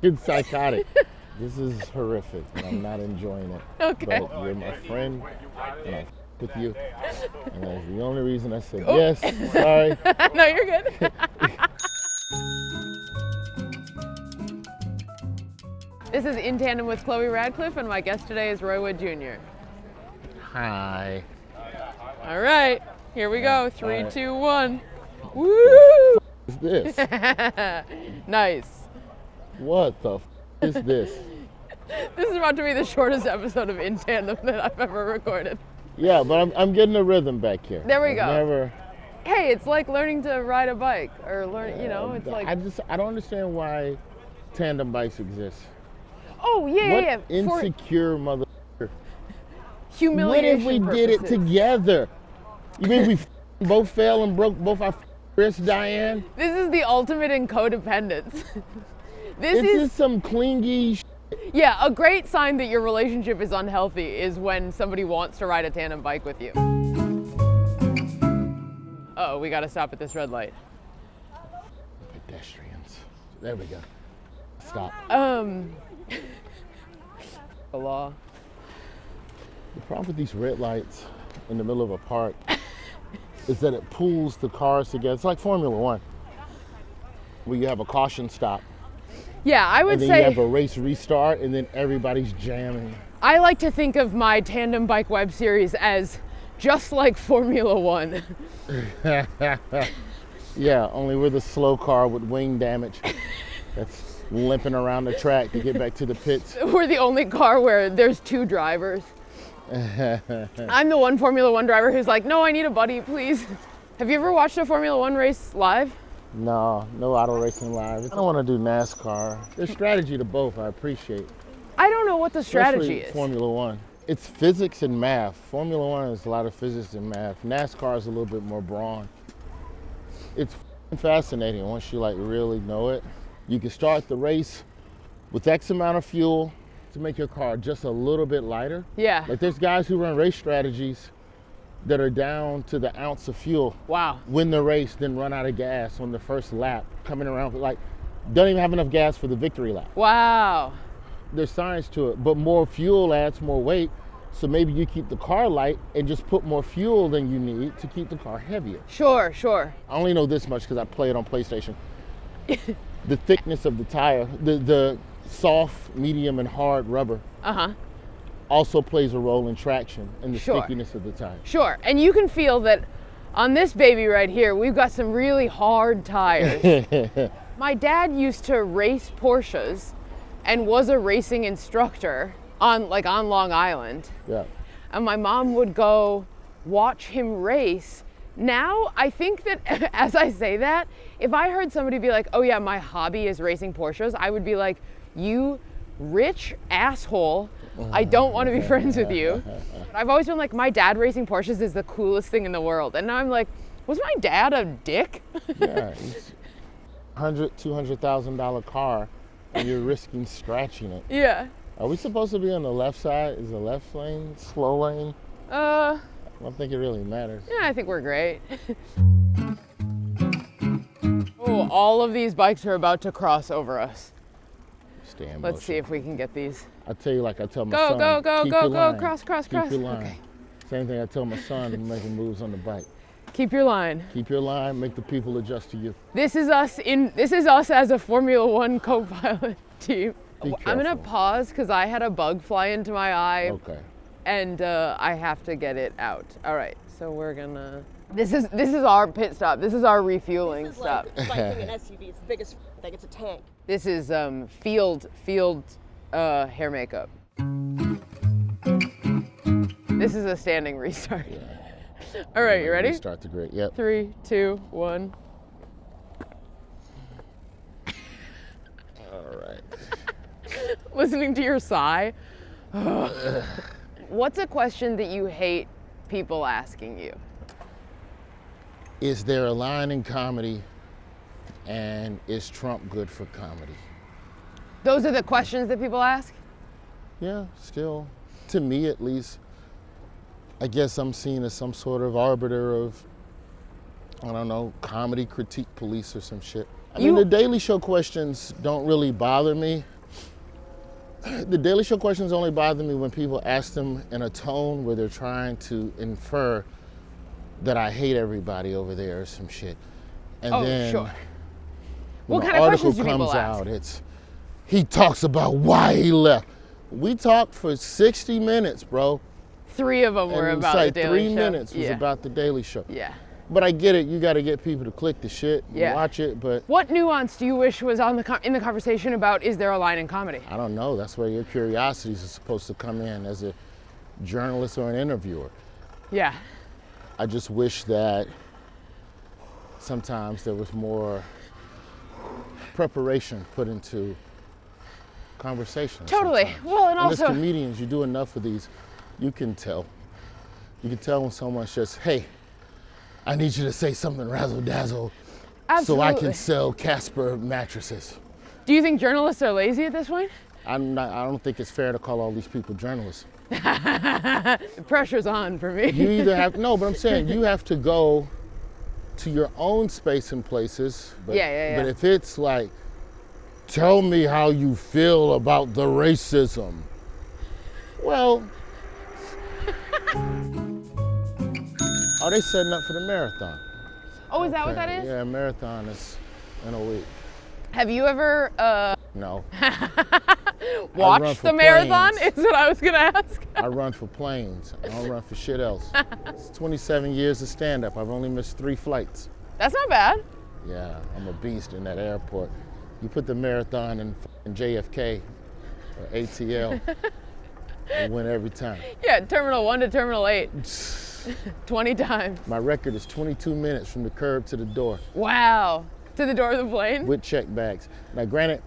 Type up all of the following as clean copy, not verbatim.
It's psychotic. This is horrific, and I'm not enjoying it. Okay. But you're my friend, and I with you, and that's the only reason I said yes. Sorry. No, you're good. This is In Tandem with Chloe Radcliffe, and my guest today is Roy Wood Jr. Hi. All right, here we go. 3, 2, 1. Woo! What is this? Nice. What the is this? This is about to be the shortest episode of In Tandem that I've ever recorded. Yeah, but I'm getting a rhythm back here. There we go. Never. Hey, it's like learning to ride a bike, or it's like. I don't understand why tandem bikes exist. Oh yeah, What yeah. insecure mother. Humiliation. What if we did it together? You mean we both fell and broke both our wrists, Diane? This is the ultimate in codependence. This is some clingy. Yeah, a great sign that your relationship is unhealthy is when somebody wants to ride a tandem bike with you. Uh-oh, we gotta stop at this red light. Pedestrians. There we go. Stop. The law. The problem with these red lights in the middle of a park is that it pulls the cars together. It's like Formula One, where you have a caution stop. Yeah, I would and then say you have a race restart, and then everybody's jamming. I like to think of my tandem bike web series as just like Formula One. Yeah, only we're the slow car with wing damage that's limping around the track to get back to the pits. We're the only car where there's 2 drivers. I'm the one Formula One driver who's like, no, I need a buddy, please. Have you ever watched a Formula One race live? No auto racing live. I don't want to do NASCAR. There's strategy to both, I appreciate. I don't know what the strategy Especially is. Formula One. It's physics and math. Formula One is a lot of physics and math. NASCAR is a little bit more brawn. It's fascinating once you really know it. You can start the race with X amount of fuel to make your car just a little bit lighter. Yeah. Like there's guys who run race strategies that are down to the ounce of fuel. Wow. Win the race, then run out of gas on the first lap, coming around don't even have enough gas for the victory lap. Wow. There's science to it, but more fuel adds more weight. So maybe you keep the car light and just put more fuel than you need to keep the car heavier. Sure. I only know this much because I play it on PlayStation. The thickness of the tire, the soft, medium, and hard rubber also plays a role in traction and the stickiness of the tire. Sure, and you can feel that on this baby right here, we've got some really hard tires. My dad used to race Porsches and was a racing instructor on Long Island. Yeah. And my mom would go watch him race. Now, I think that as I say that, if I heard somebody be like, oh yeah, my hobby is racing Porsches, I would be like, you rich asshole, I don't want to be friends with you. I've always been like, my dad racing Porsches is the coolest thing in the world. And now I'm like, was my dad a dick? Yeah, it's $200,000 car and you're risking scratching it. Yeah. Are we supposed to be on the left side? Is the left lane slow lane? I don't think it really matters. Yeah, I think we're great. Oh, all of these bikes are about to cross over us. Stay in Let's motion. see if we can get these. I tell you, like I tell my son, Go, keep go, your go, line. cross. Keep your line. Okay. Same thing I tell my son when making moves on the bike. Keep your line. Keep your line, make the people adjust to you. This is us as a Formula One co-pilot team. Be I'm gonna careful. pause because I had a bug fly into my eye. Okay. And I have to get it out. All right, so we're gonna. This is our pit stop. This is our refueling This is stop. like an SUV. It's the biggest thing. It's a tank. This is field hair makeup. This is a standing restart. Yeah. All right, you ready? Start the grid. Yep. 3, 2, 1. All right. Listening to your sigh. What's a question that you hate people asking you? Is there a line in comedy, and is Trump good for comedy? Those are the questions that people ask? Yeah, still, to me at least, I guess I'm seen as some sort of arbiter of, I don't know, comedy critique police or some shit. I mean, the Daily Show questions don't really bother me. The Daily Show questions only bother me when people ask them in a tone where they're trying to infer that I hate everybody over there or some shit. And then sure. when What the kind of article questions do people comes ask? out, he talks about why he left. We talked for 60 minutes, bro. 3 of them were And about it's like the Daily 3 Show. minutes was about the Daily Show. Yeah. But I get it. You got to get people to click the shit and watch it. But What nuance do you wish was on in the conversation about is there a line in comedy? I don't know. That's where your curiosities are supposed to come in as a journalist or an interviewer. Yeah. I just wish that sometimes there was more preparation put into conversation. Totally. sometimes. Well, and as also comedians, you do enough of these, you can tell. You can tell when someone's just, hey, I need you to say something razzle dazzle so I can sell Casper mattresses. Do you think journalists are lazy at this point? I don't think it's fair to call all these people journalists. The pressure's on for me. You either have, no, but I'm saying you have to go to your own space and places. But, But if it's like, tell me how you feel about the racism. Well, are they setting up for the marathon? Oh, is that what that is? Yeah, marathon is in a week. Have you ever No. watched the marathon? Is what I was gonna ask. I run for planes. I don't run for shit else. It's 27 years of stand-up. I've only missed 3 flights. That's not bad. Yeah, I'm a beast in that airport. You put the marathon in JFK or ATL, you win every time. Yeah, Terminal 1 to Terminal 8. 20 times. My record is 22 minutes from the curb to the door. Wow. To the door of the plane? With check bags. Now, granted,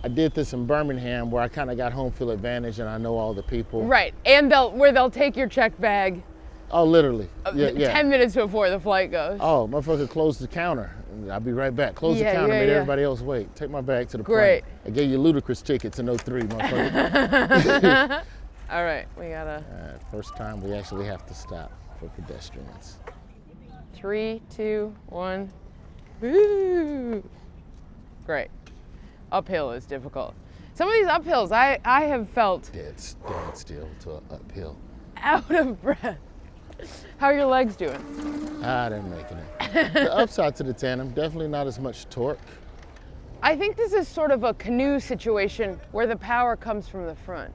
I did this in Birmingham where I kind of got home field advantage and I know all the people. Right, and they'll take your check bag. Oh, literally. Yeah. 10 minutes before the flight goes. Oh, motherfucker closed the counter. I'll be right back. Close the counter, made everybody else wait. Take my bag to the plane. I gave you ludicrous tickets in 03, motherfucker. All right, we gotta. First time we actually have to stop for pedestrians. 3, 2, 1. Woo! Great. Uphill is difficult. Some of these uphills I have felt Dead still to an uphill. out of breath. How are your legs doing? They're making it. The upside to the Tandem, definitely not as much torque. I think this is sort of a canoe situation where the power comes from the front.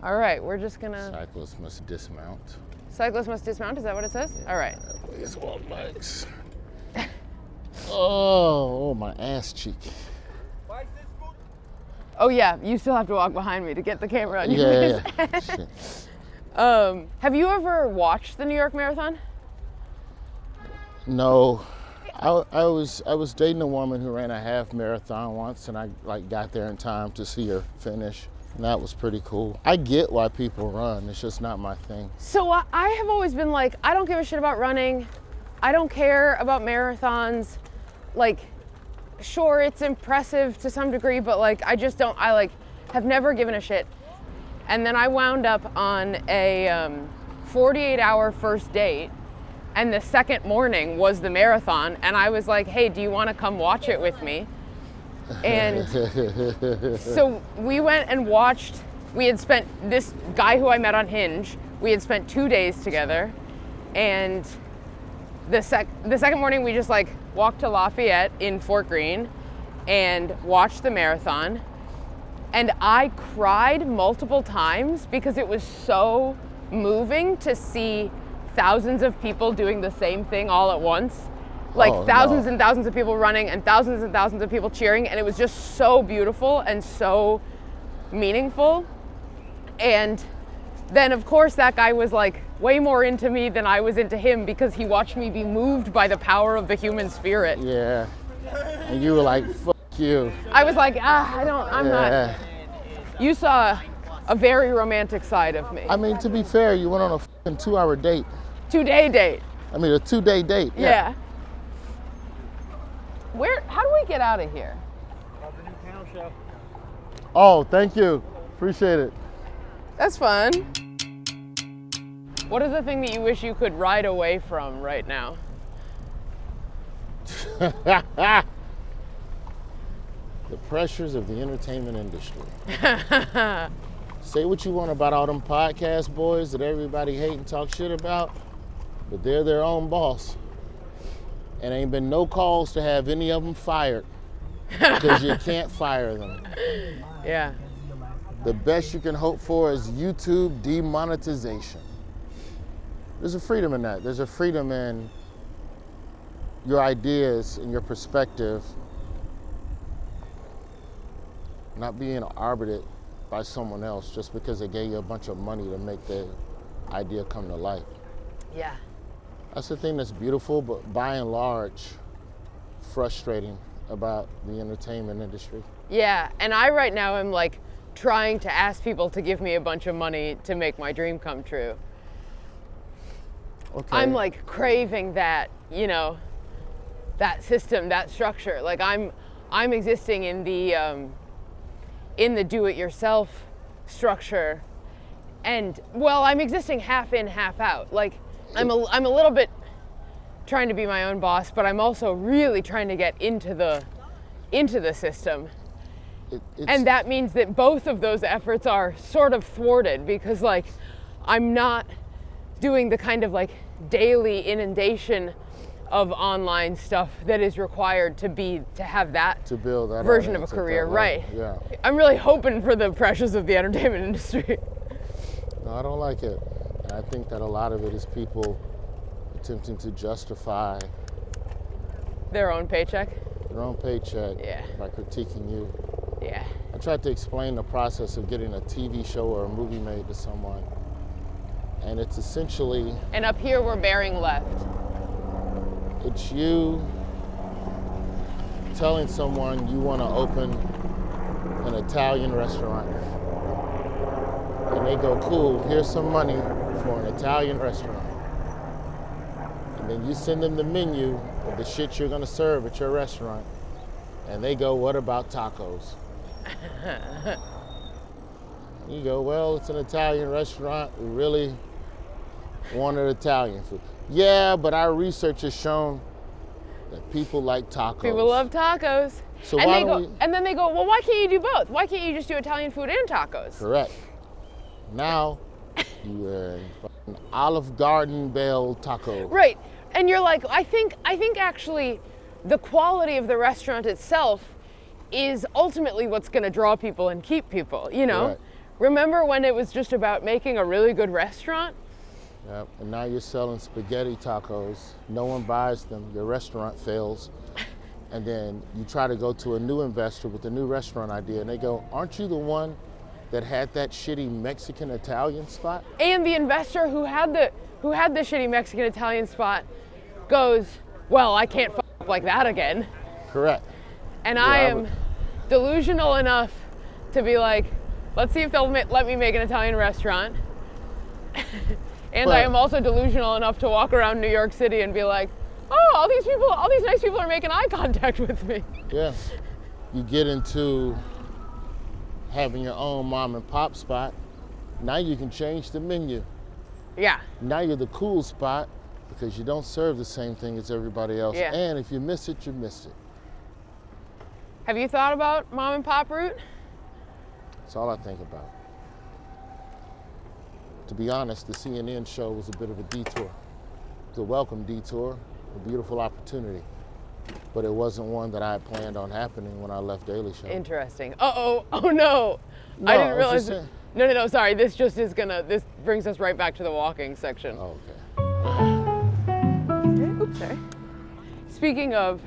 All right, we're just gonna. Cyclists must dismount. Cyclists must dismount, is that what it says? All right. Please walk bikes. Oh, my ass cheek. Oh yeah, you still have to walk behind me to get the camera on you. Yeah. Shit. Have you ever watched the New York Marathon? No. I was dating a woman who ran a half marathon once, and I got there in time to see her finish. And that was pretty cool. I get why people run. It's just not my thing. So I have always been like, I don't give a shit about running. I don't care about marathons. Like, sure, it's impressive to some degree, but like, I just don't, have never given a shit. And then I wound up on a 48-hour first date, and the second morning was the marathon, and I was like, hey, do you want to come watch it with me? And so we went and watched. We had spent, this guy who I met on Hinge, we had spent 2 days together, and the second morning we just like walked to Lafayette in Fort Greene and watched the marathon. And I cried multiple times because it was so moving to see thousands of people doing the same thing all at once. Like thousands and thousands of people running and thousands of people cheering. And it was just so beautiful and so meaningful. And then of course that guy was like way more into me than I was into him because he watched me be moved by the power of the human spirit. Yeah. And you were like, fuck you. I was like, I'm not. You saw a very romantic side of me. I mean, to be fair, you went on a fucking 2-hour date. 2-day date. I mean, a 2-day date. Yeah. How do we get out of here? The new town show. Oh, thank you. Appreciate it. That's fun. What is the thing that you wish you could ride away from right now? The pressures of the entertainment industry. Say what you want about all them podcast boys that everybody hate and talk shit about, but they're their own boss. And ain't been no calls to have any of them fired because you can't fire them. Yeah. The best you can hope for is YouTube demonetization. There's a freedom in that. There's a freedom in your ideas and your perspective not being arbitered by someone else just because they gave you a bunch of money to make their idea come to life. Yeah. That's the thing that's beautiful, but by and large, frustrating about the entertainment industry. Yeah, and I right now am like trying to ask people to give me a bunch of money to make my dream come true. Okay. I'm like craving that, you know, that system, that structure. Like I'm existing in the do-it-yourself structure, and well, I'm existing half in, half out. Like I'm a little bit trying to be my own boss, but I'm also really trying to get into the system. And that means that both of those efforts are sort of thwarted because like I'm not doing the kind of like daily inundation of online stuff that is required to have that to build that version of a career, right? Yeah. I'm really hoping for the pressures of the entertainment industry. No, I don't like it. And I think that a lot of it is people attempting to justify Their own paycheck. Yeah. By critiquing you. Yeah. I tried to explain the process of getting a TV show or a movie made to someone. And it's essentially... And up here we're bearing left. It's you telling someone you want to open an Italian restaurant. And they go, cool, here's some money for an Italian restaurant. And then you send them the menu of the shit you're going to serve at your restaurant. And they go, what about tacos? You go, well, it's an Italian restaurant. We really wanted Italian food. Yeah, but our research has shown that people like tacos. People love tacos. So and why they don't go, and then they go, well, why can't you do both? Why can't you just do Italian food and tacos? Correct. Now, you're an Olive Garden Bell taco. Right. And you're like, I think actually the quality of the restaurant itself is ultimately what's going to draw people and keep people, you know? Correct. Remember when it was just about making a really good restaurant? Yep. And now you're selling spaghetti tacos. No one buys them. Your restaurant fails. And then you try to go to a new investor with a new restaurant idea, and they go, aren't you the one that had that shitty Mexican Italian spot? And the investor who had the shitty Mexican Italian spot goes, well, I can't f up like that again. Correct. And I am delusional enough to be like, let's see if they'll let me make an Italian restaurant. And I am also delusional enough to walk around New York City and be like, oh, all these nice people are making eye contact with me. Yeah. You get into having your own mom and pop spot. Now you can change the menu. Yeah. Now you're the cool spot because you don't serve the same thing as everybody else. Yeah. And if you miss it, you miss it. Have you thought about mom and pop route? That's all I think about. To be honest, the CNN show was a bit of a detour. It was a welcome detour, a beautiful opportunity, but it wasn't one that I had planned on happening when I left Daily Show. Interesting. Oh no. No, I didn't realize. just No, sorry. This brings us right back to the walking section. Oh, okay. Oops, sorry. Speaking of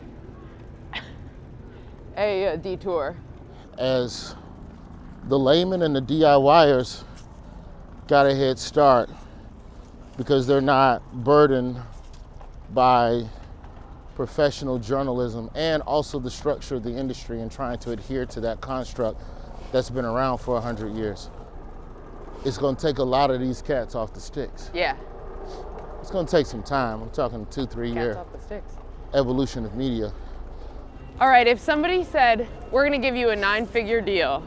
a detour. As the layman and the DIYers got a head start because they're not burdened by professional journalism and also the structure of the industry and trying to adhere to that construct that's been around for 100 years. It's going to take a lot of these cats off the sticks. Yeah. It's going to take some time. I'm talking 2-3 year Cats off the sticks. evolution of media. All right, if somebody said, we're going to give you a 9-figure deal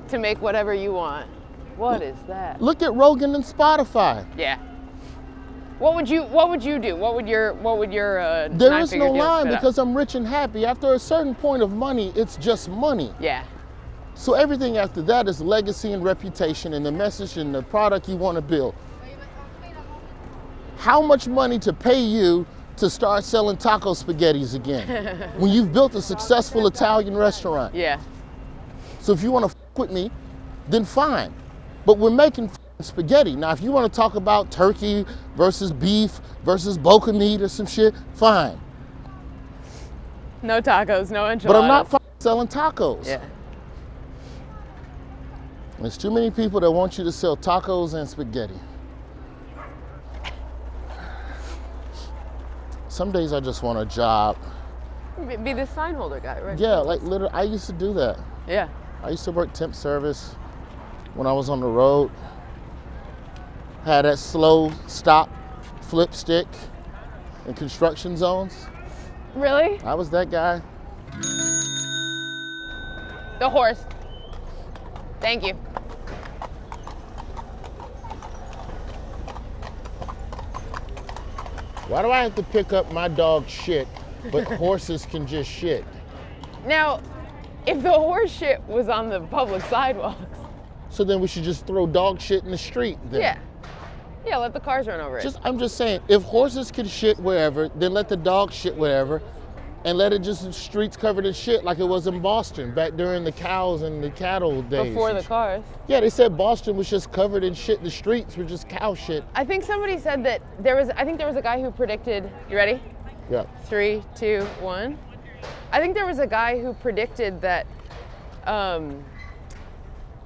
to make whatever you want, what is that? Look at Rogan and Spotify. Yeah. What would you do? What would your There nine is figure no deal line spit out? because I'm rich and happy. After a certain point of money, it's just money. Yeah. So everything after that is legacy and reputation and the message and the product you want to build. How much money to pay you to start selling taco spaghettis again when you've built a successful Italian restaurant? Yeah. So if you want to with me, then fine. But we're making spaghetti. Now, if you want to talk about turkey versus beef versus boca meat or some shit, fine. No tacos, no enchiladas. But I'm not selling tacos. Yeah. There's too many people that want you to sell tacos and spaghetti. Some days I just want a job. Be the sign holder guy, right? Yeah, like literally, I used to do that. Yeah. I used to work temp service when I was on the road. Had that slow stop flip stick in construction zones. Really? I was that guy. The horse. Thank you. Why do I have to pick up my dog shit, but horses can just shit? Now, if the horse shit was on the public sidewalks, So then we should just throw dog shit in the street then. yeah. Yeah, let the cars run over it. I'm just saying, if horses can shit wherever, then let the dog shit wherever, and let it just streets covered in shit like it was in Boston back during the cows and the cattle days. Before the cars. Yeah, they said Boston was just covered in shit. The streets were just cow shit. I think somebody said that there was a guy who predicted, you ready? Yeah. 3, 2, 1. I think there was a guy who predicted that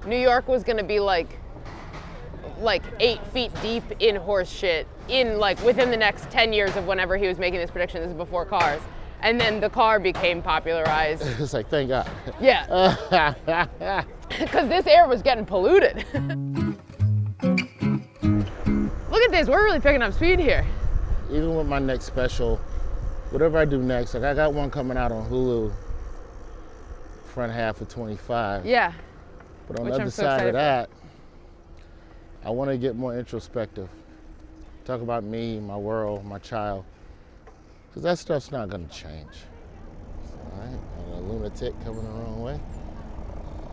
New York was gonna be like 8 feet deep in horse shit within the next 10 years of whenever he was making this prediction. This is before cars. And then the car became popularized. It's like, thank God. Yeah. Because this air was getting polluted. Look at this, we're really picking up speed here. Even with my next special, whatever I do next, like I got one coming out on Hulu, front half of 25. Yeah. But on Which the I'm other so side excited of for. that, I want to get more introspective. Talk about me, my world, my child. Because that stuff's not going to change. All right? I'm a lunatic coming the wrong way.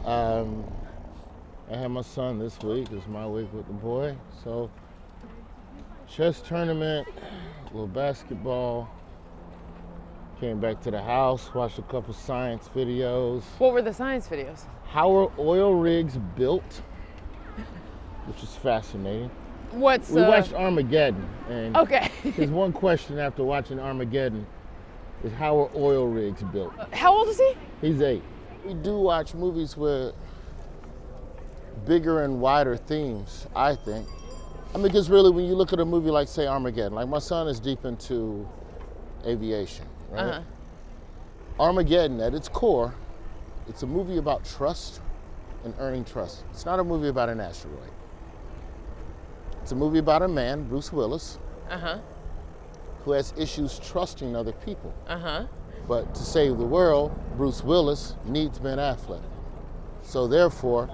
I had my son this week. It's my week with the boy. So, chess tournament, a little basketball. Came back to the house, watched a couple science videos. What were the science videos? How are oil rigs built? Which is fascinating. What's We watched Armageddon, and Okay. his one question after watching Armageddon is how are oil rigs built? How old is he? He's 8. We do watch movies with bigger and wider themes, I think. I mean, because really when you look at a movie like, say, Armageddon, like my son is deep into aviation, right? Uh-huh. Armageddon, at its core, it's a movie about trust and earning trust. It's not a movie about an asteroid. It's a movie about a man, Bruce Willis, Uh-huh. who has issues trusting other people. Uh-huh. But to save the world, Bruce Willis needs Ben Affleck. So therefore,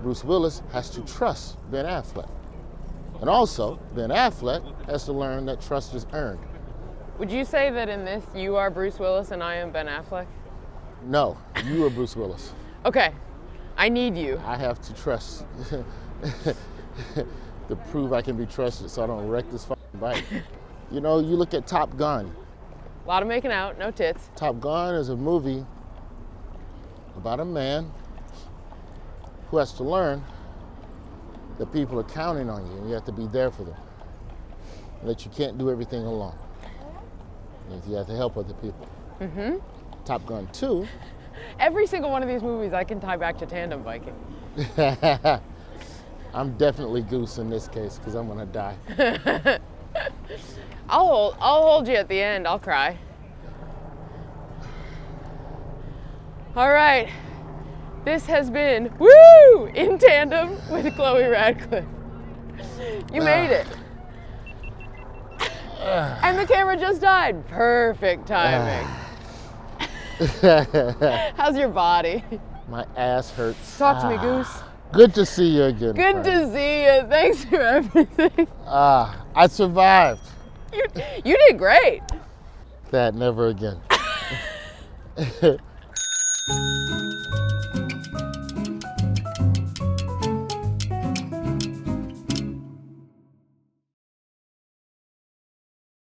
Bruce Willis has to trust Ben Affleck. And also, Ben Affleck has to learn that trust is earned. Would you say that in this you are Bruce Willis and I am Ben Affleck? No, you are Bruce Willis. Okay. I need you. I have to trust to prove I can be trusted so I don't wreck this fucking bike. You know, you look at Top Gun. A lot of making out, no tits. Top Gun is a movie about a man who has to learn that people are counting on you and you have to be there for them. And that you can't do everything alone. And you have to help other people. Mm-hmm. Top Gun 2. Every single one of these movies I can tie back to tandem biking. I'm definitely Goose in this case because I'm gonna die. I'll hold you at the end. I'll cry. All right. This has been Woo! In Tandem with Chloe Radcliffe. You made it. And the camera just died. Perfect timing. How's your body? My ass hurts. Talk to me, Goose. Good to see you again. Good friend. to see you. Thanks for everything. I survived. You did great. That never again.